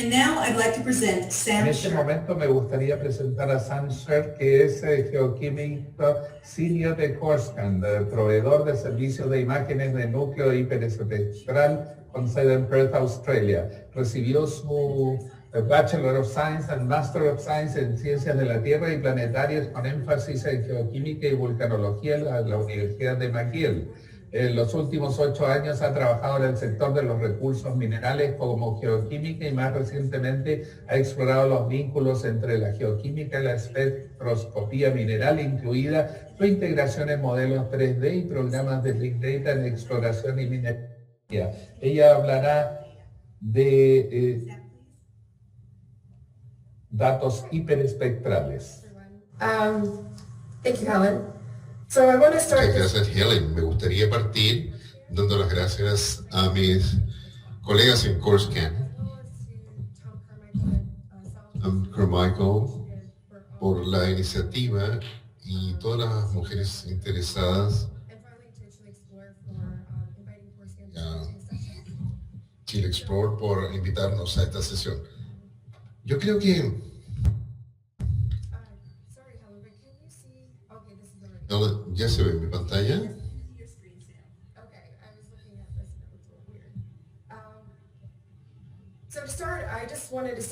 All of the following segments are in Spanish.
And now I'd like to present En Sam este Sher. momento me gustaría presentar a Sam Sher, que es geoquímico senior de Corscan, proveedor de servicios de imágenes de núcleo hiperespectral con sede en Perth, Australia. Recibió su Bachelor of Science and Master of Science en Ciencias de la Tierra y Planetarias con énfasis en geoquímica y vulcanología en la Universidad de McGill. En los últimos 8 años ha trabajado en el sector de los recursos minerales como geoquímica y más recientemente ha explorado los vínculos entre la geoquímica y la espectroscopía mineral, incluida su integración en modelos 3D y programas de Big Data en exploración y minería. Ella hablará de datos hiperespectrales. Thank you, Helen. So I want to start. Muchas gracias, Helen. Me gustaría partir dando las gracias a mis colegas en Corscan, Tom Carmichael, por la iniciativa y todas las mujeres interesadas, Chile Explore, por invitarnos a esta sesión. Yo creo que ya se ve en mi pantalla.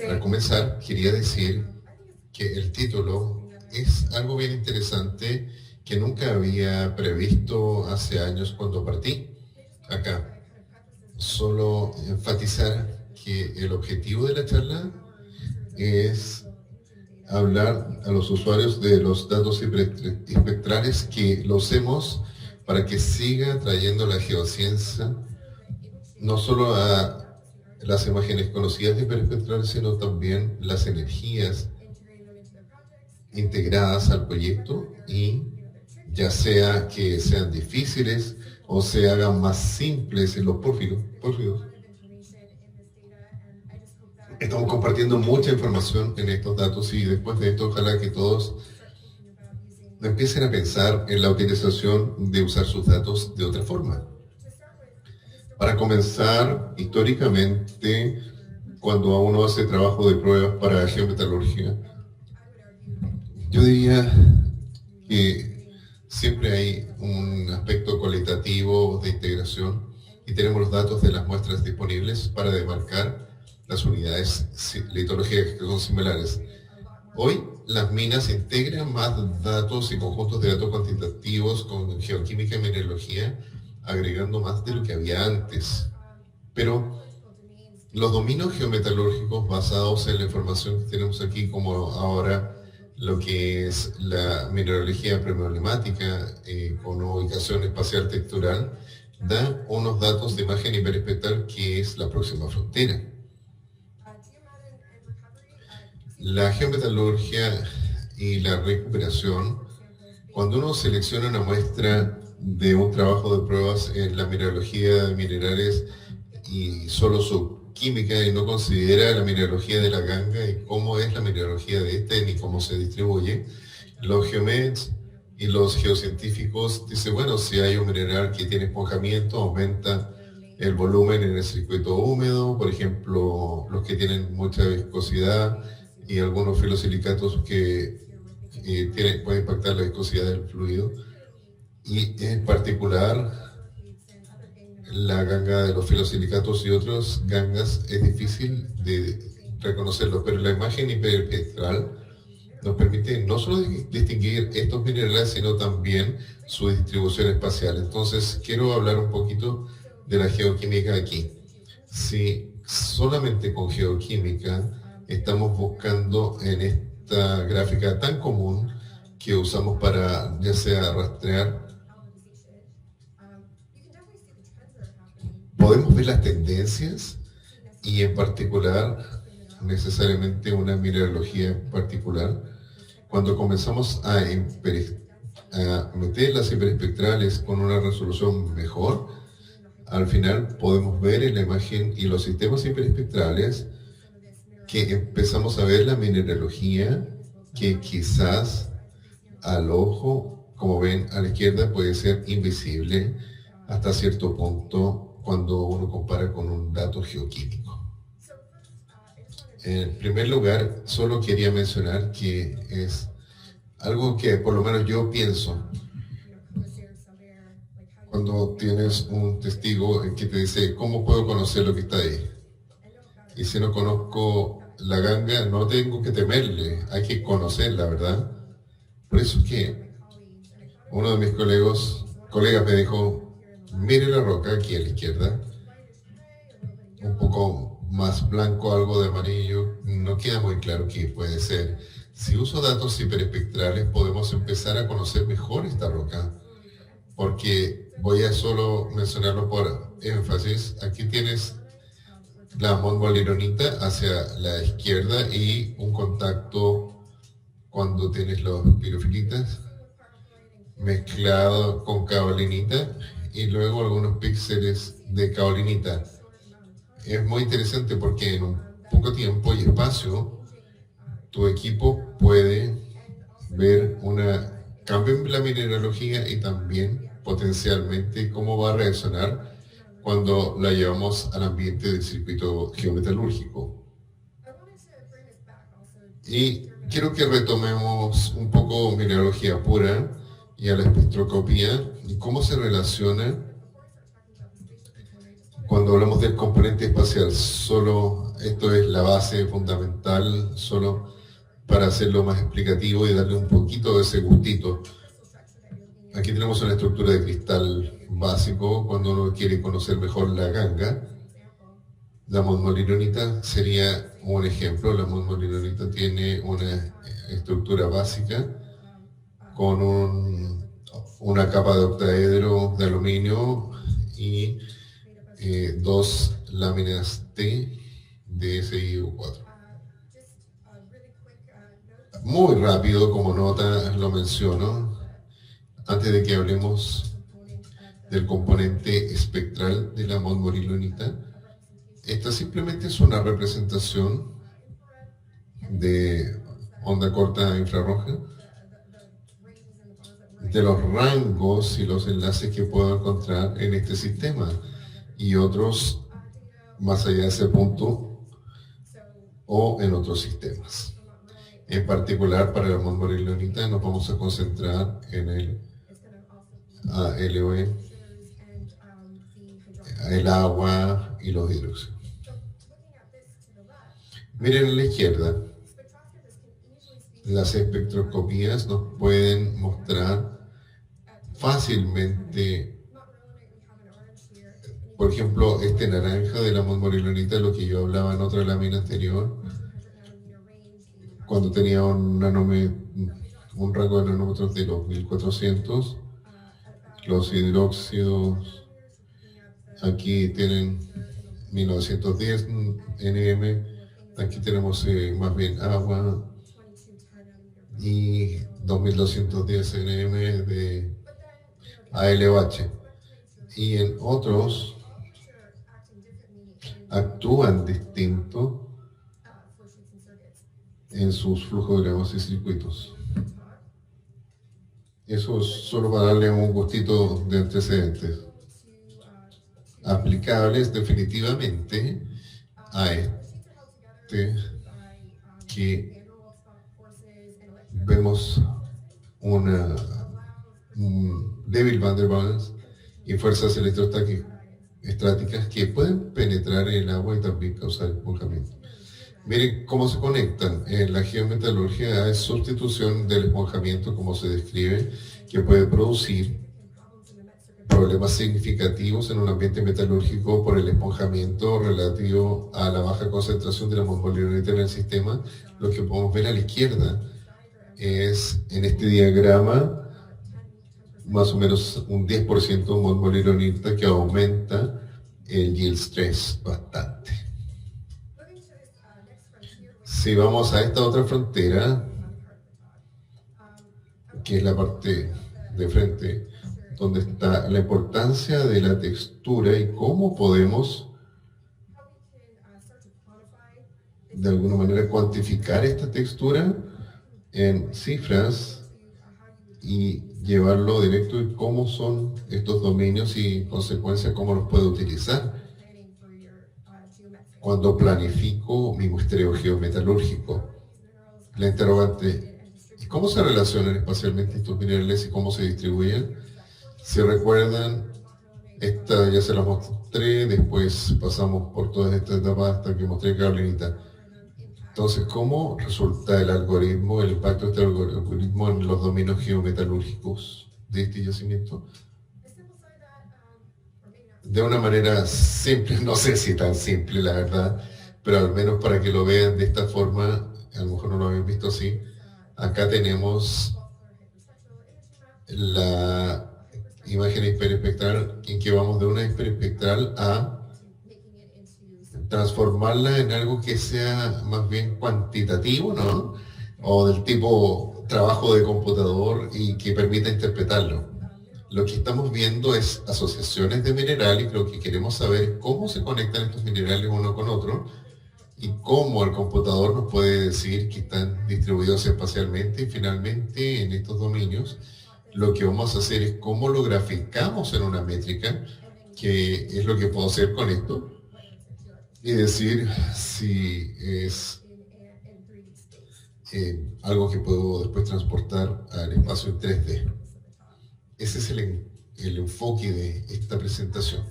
Para comenzar, quería decir que el título es algo bien interesante que nunca había previsto hace años cuando partí acá. Solo enfatizar que el objetivo de la charla es hablar a los usuarios de los datos hiperespectrales, que lo usemos para que siga trayendo la geociencia no solo a las imágenes conocidas de hiperespectrales, sino también las energías integradas al proyecto, y ya sea que sean difíciles o se hagan más simples en los pórfidos. Estamos compartiendo mucha información en estos datos, y después de esto ojalá que todos empiecen a pensar en la utilización de usar sus datos de otra forma. Para comenzar, históricamente, cuando uno hace trabajo de pruebas para geometalurgia, yo diría que siempre hay un aspecto cualitativo de integración, y tenemos los datos de las muestras disponibles para demarcar las unidades litológicas que son similares. Hoy las minas integran más datos y conjuntos de datos cuantitativos con geoquímica y mineralogía, agregando más de lo que había antes. Pero los dominios geometalúrgicos basados en la información que tenemos aquí, como ahora lo que es la mineralogía premoblemática con ubicación espacial textural, da unos datos de imagen hiperespectral que es la próxima frontera. La geometalurgia y la recuperación, cuando uno selecciona una muestra de un trabajo de pruebas en la mineralogía de minerales y solo su química, y no considera la mineralogía de la ganga y cómo es la mineralogía de este ni cómo se distribuye, los geomets y los geocientíficos dicen, bueno, si hay un mineral que tiene esponjamiento, aumenta el volumen en el circuito húmedo, por ejemplo, los que tienen mucha viscosidad, y algunos filosilicatos que pueden impactar la viscosidad del fluido, y en particular la ganga de los filosilicatos y otras gangas es difícil de reconocerlo, pero la imagen hiperespectral nos permite no solo distinguir estos minerales, sino también su distribución espacial. Entonces quiero hablar un poquito de la geoquímica aquí. Si solamente con geoquímica estamos buscando en esta gráfica tan común que usamos para ya sea rastrear, podemos ver las tendencias, y en particular necesariamente una mineralogía particular. Cuando comenzamos a meter las hiperespectrales con una resolución mejor, al final podemos ver en la imagen y los sistemas hiperespectrales que empezamos a ver la mineralogía que quizás al ojo, como ven a la izquierda, puede ser invisible hasta cierto punto cuando uno compara con un dato geoquímico. En primer lugar, solo quería mencionar que es algo que por lo menos yo pienso cuando tienes un testigo que te dice, ¿cómo puedo conocer lo que está ahí? Y si no conozco la ganga, no tengo que temerle, hay que conocerla, ¿verdad? Por eso es que uno de mis colegas me dijo, mire la roca aquí a la izquierda, un poco más blanco, algo de amarillo, no queda muy claro qué puede ser. Si uso datos hiperespectrales podemos empezar a conocer mejor esta roca, porque voy a solo mencionarlo por énfasis. Aquí tienes la montmolironita hacia la izquierda y un contacto cuando tienes los pirofilitas mezclado con kaolinita y luego algunos píxeles de kaolinita. Es muy interesante porque en un poco tiempo y espacio tu equipo puede ver un cambio en la mineralogía y también potencialmente cómo va a reaccionar cuando la llevamos al ambiente del circuito geometalúrgico. Y quiero que retomemos un poco mineralogía pura y a la espectroscopía y cómo se relaciona cuando hablamos del componente espacial. Solo esto es la base fundamental, solo para hacerlo más explicativo y darle un poquito de ese gustito. Aquí tenemos una estructura de cristal básico cuando uno quiere conocer mejor la ganga. La montmolironita sería un ejemplo. La montmolironita tiene una estructura básica con una capa de octaedro de aluminio y dos láminas T de SiO4. Muy rápido, como nota, lo menciono, antes de que hablemos del componente espectral de la montmolironita. Esta simplemente es una representación de onda corta infrarroja, de los rangos y los enlaces que puedo encontrar en este sistema y otros más allá de ese punto o en otros sistemas. En particular, para la montmolironita nos vamos a concentrar en el LOE, el agua y los hidróxidos. Miren a la izquierda, las espectroscopías nos pueden mostrar fácilmente, por ejemplo, este naranja de la montmolironita, lo que yo hablaba en otra lámina anterior, cuando tenía un rango de nanómetros de los 1400, los hidróxidos aquí tienen 1910 nm, aquí tenemos más bien agua y 2210 nm de ALOH, y en otros actúan distinto en sus flujogramas y circuitos. Eso es solo para darle un gustito de antecedentes. Aplicables definitivamente a este que vemos un débil Van der Waals y fuerzas electrostáticas que pueden penetrar en el agua y también causar esponjamiento. Miren cómo se conectan. En la geometalurgia hay sustitución del esponjamiento, como se describe, que puede producir problemas significativos en un ambiente metalúrgico por el esponjamiento relativo a la baja concentración de la montmolironita en el sistema. Lo que podemos ver a la izquierda es, en este diagrama, más o menos un 10% de montmolironita que aumenta el yield stress bastante. Si vamos a esta otra frontera, que es la parte de frente, donde está la importancia de la textura y cómo podemos de alguna manera cuantificar esta textura en cifras y llevarlo directo y cómo son estos dominios y en consecuencia cómo los puedo utilizar cuando planifico mi muestreo. muestreo geometalúrgico. La interrogante: ¿y cómo se relacionan espacialmente estos minerales y cómo se distribuyen? Si recuerdan, esta ya se la mostré, después pasamos por todas estas etapas hasta que mostré Carolinita. Entonces, ¿cómo resulta el algoritmo, el impacto de este algoritmo en los dominios geometalúrgicos de este yacimiento? De una manera simple, no sé si tan simple la verdad, pero al menos para que lo vean de esta forma, a lo mejor no lo habían visto así. Acá tenemos la imagen hiperespectral en que vamos de una hiperespectral a transformarla en algo que sea más bien cuantitativo, ¿no? O del tipo trabajo de computador y que permita interpretarlo. Lo que estamos viendo es asociaciones de minerales y lo que queremos saber es cómo se conectan estos minerales uno con otro y cómo el computador nos puede decir que están distribuidos espacialmente. Y finalmente, en estos dominios, lo que vamos a hacer es cómo lo graficamos en una métrica, que es lo que puedo hacer con esto, y decir si es algo que puedo después transportar al espacio en 3D. Ese es el enfoque de esta presentación.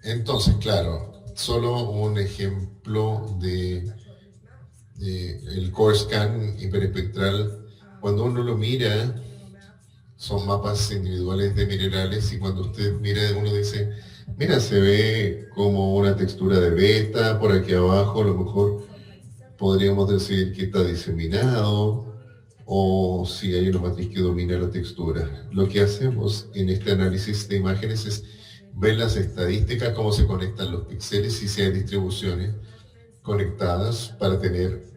Entonces, claro, solo un ejemplo de el Core Scan hiperespectral. Cuando uno lo mira, son mapas individuales de minerales, y cuando usted mira, uno dice, mira, se ve como una textura de beta por aquí abajo, a lo mejor podríamos decir que está diseminado, o si hay una matriz que domina la textura. Lo que hacemos en este análisis de imágenes es ver las estadísticas, cómo se conectan los píxeles y si hay distribuciones conectadas para tener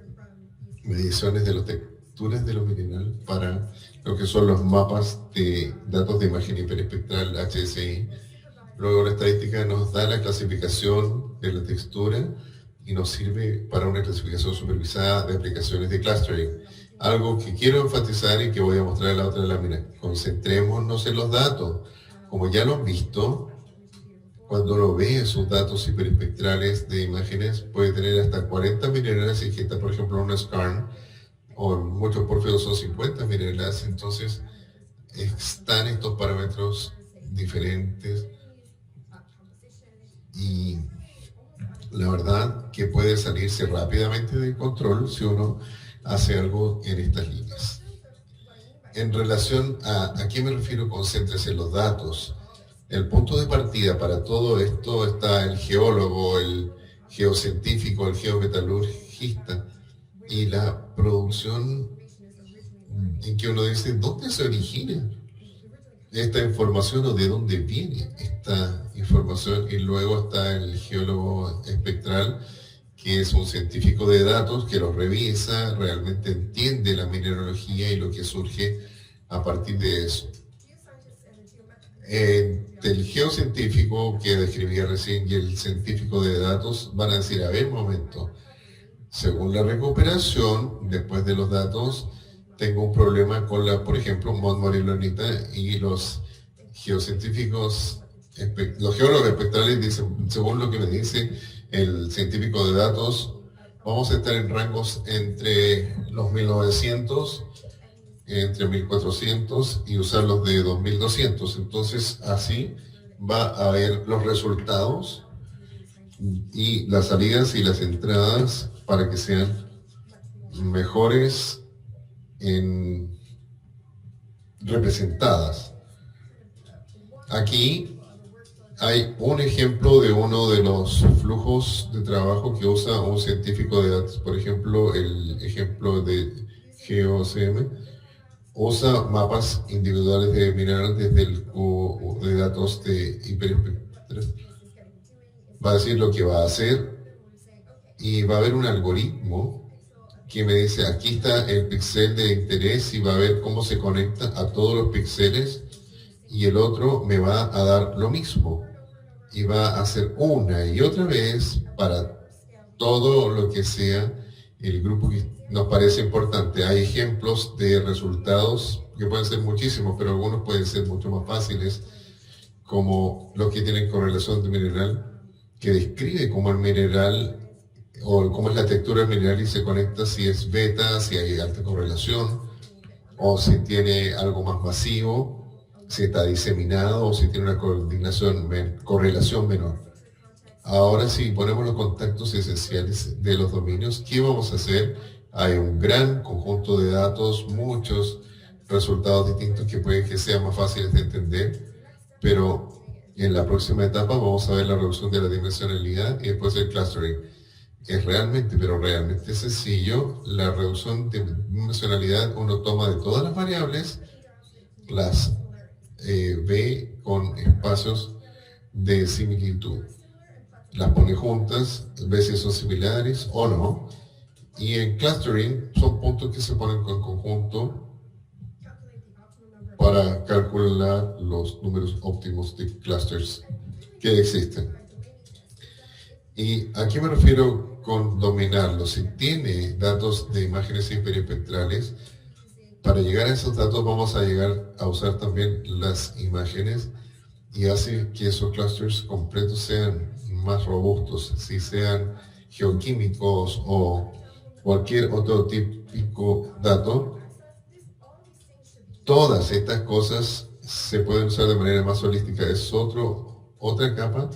mediciones de las texturas de los minerales para lo que son los mapas de datos de imagen hiperespectral HSI. Luego la estadística nos da la clasificación de la textura y nos sirve para una clasificación supervisada de aplicaciones de clustering. Algo que quiero enfatizar y que voy a mostrar en la otra lámina. Concentrémonos en los datos. Como ya lo han visto, cuando lo ve en sus datos hiperespectrales de imágenes, puede tener hasta 40 minerales y que está, por ejemplo, una SCARN, o en muchos porfios son 50 minerales. Entonces, están estos parámetros diferentes y la verdad que puede salirse rápidamente de control si uno hace algo en estas líneas. En relación ¿a qué me refiero? Concéntrese en los datos. El punto de partida para todo esto está el geólogo, el geocientífico, el geometalurgista, y la producción en que uno dice, ¿dónde se origina esta información o de dónde viene esta información? Y luego está el geólogo espectral, que es un científico de datos que los revisa, realmente entiende la mineralogía y lo que surge a partir de eso. El geocientífico que describía recién y el científico de datos van a decir, a ver, un momento, según la recuperación, después de los datos, tengo un problema con por ejemplo, Montmorillonita, y los geocientíficos, los geólogos espectrales dicen, según lo que me dice el científico de datos, vamos a estar en rangos entre los 1900, entre 1400 y usar los de 2200. Entonces, así va a haber los resultados y las salidas y las entradas para que sean mejores representadas. Aquí hay un ejemplo de uno de los flujos de trabajo que usa un científico de datos. Por ejemplo, el ejemplo de GeoCM usa mapas individuales de minerales desde el cubo de datos de hiperespectral. Va a decir lo que va a hacer y va a haber un algoritmo que me dice, aquí está el píxel de interés, y va a ver cómo se conecta a todos los píxeles, y el otro me va a dar lo mismo y va a hacer una y otra vez para todo lo que sea el grupo que nos parece importante. Hay ejemplos de resultados que pueden ser muchísimos, pero algunos pueden ser mucho más fáciles, como los que tienen correlación de mineral, que describe cómo el mineral o cómo es la textura del mineral y se conecta si es beta, si hay alta correlación, o si tiene algo más masivo, si está diseminado o si tiene una correlación menor. Ahora si ponemos los contactos esenciales de los dominios, ¿qué vamos a hacer? Hay un gran conjunto de datos, muchos resultados distintos que puede que sean más fáciles de entender, pero en la próxima etapa vamos a ver la reducción de la dimensionalidad y después el clustering. Es realmente, pero realmente sencillo. La reducción de dimensionalidad, uno toma de todas las variables, las ve con espacios de similitud. Las pone juntas, ve si son similares o no. Y en clustering son puntos que se ponen en conjunto para calcular los números óptimos de clusters que existen. ¿Y a qué me refiero con dominarlo? Si tiene datos de imágenes hiperespectrales, para llegar a esos datos vamos a llegar a usar también las imágenes y hace que esos clusters completos sean más robustos, si sean geoquímicos o cualquier otro típico dato. Todas estas cosas se pueden usar de manera más holística. Es otra capa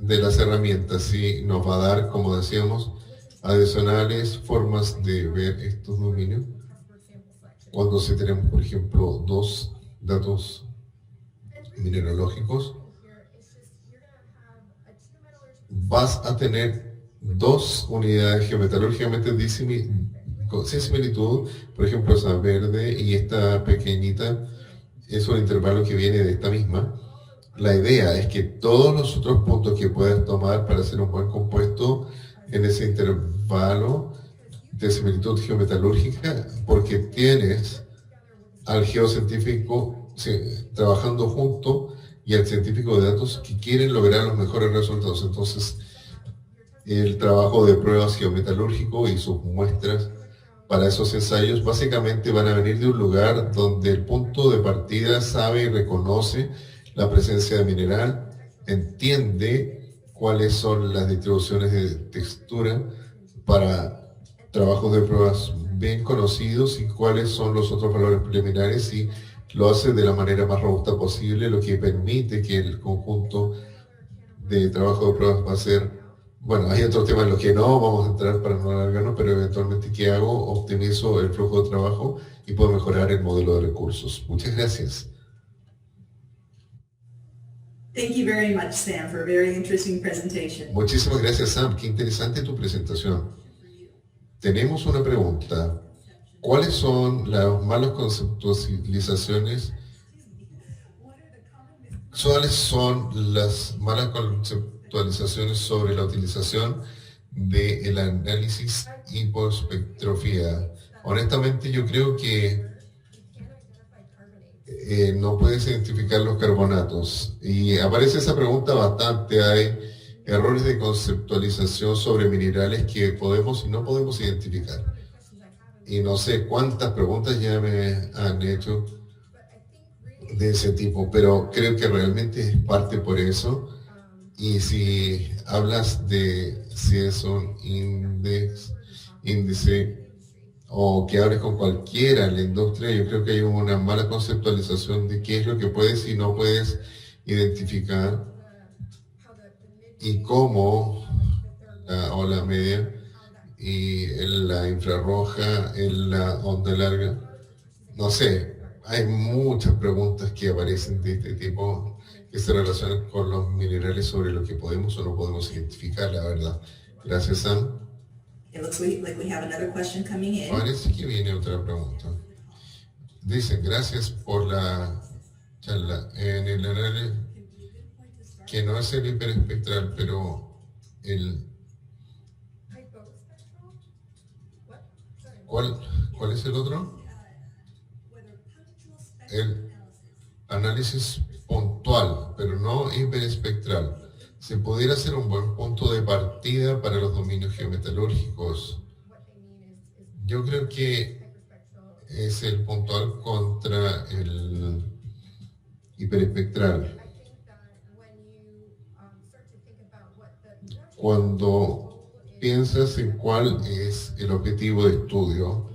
de las herramientas y nos va a dar, como decíamos, adicionales formas de ver estos dominios. Cuando se tenemos, por ejemplo, dos datos mineralógicos, vas a tener dos unidades geometalúrgicamente sin similitud. Por ejemplo, esa verde y esta pequeñita es un intervalo que viene de esta misma. La idea es que todos los otros puntos que puedas tomar para hacer un buen compuesto en ese intervalo de similitud geometalúrgica, porque tienes al geocientífico trabajando junto y al científico de datos que quieren lograr los mejores resultados. Entonces, el trabajo de pruebas geometalúrgico y sus muestras para esos ensayos básicamente van a venir de un lugar donde el punto de partida sabe y reconoce la presencia de mineral, entiende cuáles son las distribuciones de textura para trabajos de pruebas bien conocidos y cuáles son los otros valores preliminares, y lo hace de la manera más robusta posible, lo que permite que el conjunto de trabajo de pruebas va a ser, bueno, hay otros temas en los que no vamos a entrar para no alargarnos, pero eventualmente, ¿qué hago? Optimizo el flujo de trabajo y puedo mejorar el modelo de recursos. Muchas gracias. Thank you very much, Sam, for a very interesting presentation. Muchísimas gracias, Sam. Qué interesante tu presentación. Tenemos una pregunta. ¿Cuáles son las malas conceptualizaciones? ¿Cuáles son las malas conceptualizaciones sobre la utilización del análisis hipoespectrofía? Honestamente, yo creo que no puedes identificar los carbonatos. Y aparece esa pregunta bastante. Hay errores de conceptualización sobre minerales que podemos y no podemos identificar. Y no sé cuántas preguntas ya me han hecho de ese tipo, pero creo que realmente es parte por eso. Y si hablas de si es un índice o que hables con cualquiera en la industria, yo creo que hay una mala conceptualización de qué es lo que puedes y no puedes identificar y cómo la ola media y la infrarroja, en la onda larga, no sé, hay muchas preguntas que aparecen de este tipo que se relacionan con los minerales sobre lo que podemos o no podemos identificar, la verdad. Gracias, Sam. It looks like we have another question coming in. Parece que viene otra pregunta. Dice, gracias por la charla. En el análisis, que no es el hiperespectral, pero ¿cuál es el otro? El análisis puntual, pero no hiperespectral. Se pudiera ser un buen punto de partida para los dominios geometalúrgicos. Yo creo que es el puntual contra el hiperespectral. Cuando piensas en cuál es el objetivo de estudio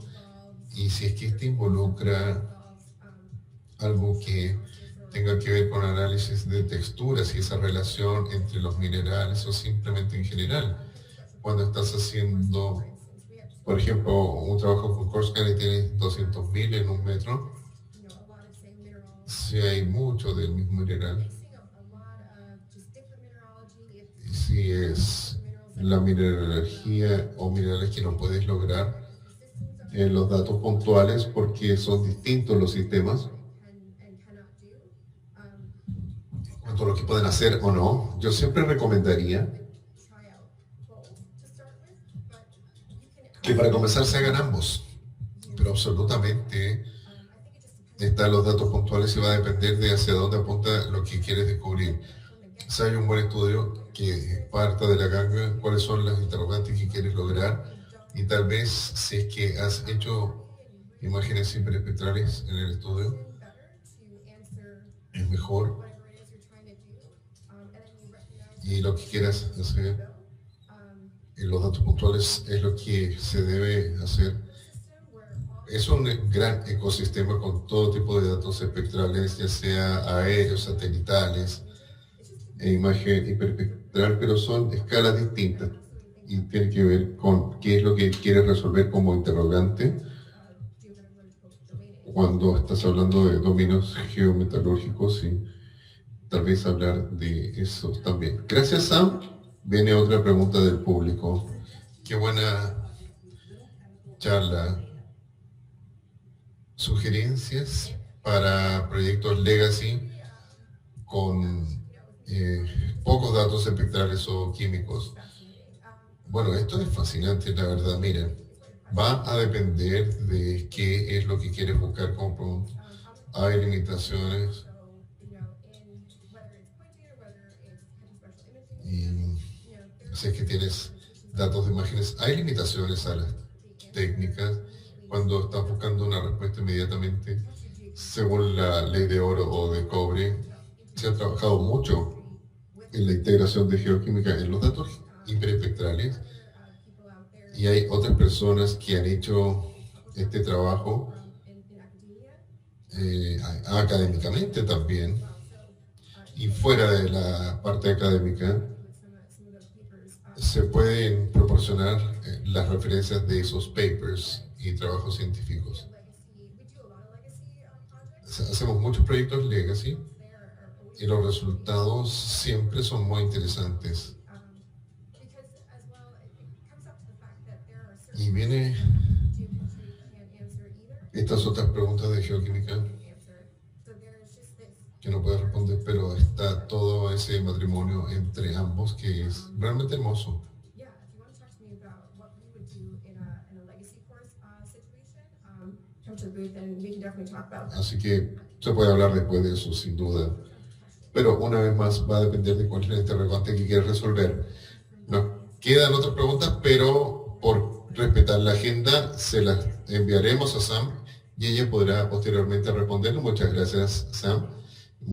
y si es que este involucra algo que tenga que ver con análisis de texturas y esa relación entre los minerales o simplemente en general. Cuando estás haciendo, por ejemplo, un trabajo con Corscan y tienes 200.000 en un metro, si hay mucho del mismo mineral, y si es la mineralogía o minerales que no puedes lograr en los datos puntuales porque son distintos los sistemas, cuanto a lo que pueden hacer o no, yo siempre recomendaría que para comenzar se hagan ambos, pero absolutamente están los datos puntuales y va a depender de hacia dónde apunta lo que quieres descubrir. Si hay un buen estudio que parta de la ganga, cuáles son las interrogantes que quieres lograr y tal vez si es que has hecho imágenes hiperespectrales en el estudio, es mejor. Y lo que quieras hacer en los datos puntuales es lo que se debe hacer. Es un gran ecosistema con todo tipo de datos espectrales, ya sea aéreos, satelitales, e imagen hiperespectral, pero son escalas distintas y tiene que ver con qué es lo que quieres resolver como interrogante cuando estás hablando de dominios geometalúrgicos y tal vez hablar de eso también. Gracias, Sam. Viene otra pregunta del público. Qué buena charla. Sugerencias para proyectos legacy con pocos datos espectrales o químicos. Bueno, esto es fascinante, la verdad. Mira, va a depender de qué es lo que quieres buscar como prompt. Hay limitaciones. Y sé que tienes datos de imágenes. Hay limitaciones a las técnicas cuando estás buscando una respuesta inmediatamente. Según la ley de oro o de cobre, se ha trabajado mucho en la integración de geoquímica en los datos hiperespectrales y hay otras personas que han hecho este trabajo académicamente también y fuera de la parte académica se pueden proporcionar las referencias de esos papers y trabajos científicos. Hacemos muchos proyectos legacy y los resultados siempre son muy interesantes. Y viene estas otras preguntas de geoquímica que no puedo responder, pero está todo ese matrimonio entre ambos que es realmente hermoso. Así que se puede hablar después de eso, sin duda. Pero una vez más va a depender de cuál es el interrogante que quieres resolver. Nos quedan otras preguntas, pero por respetar la agenda se las enviaremos a Sam y ella podrá posteriormente responderlo. Muchas gracias, Sam.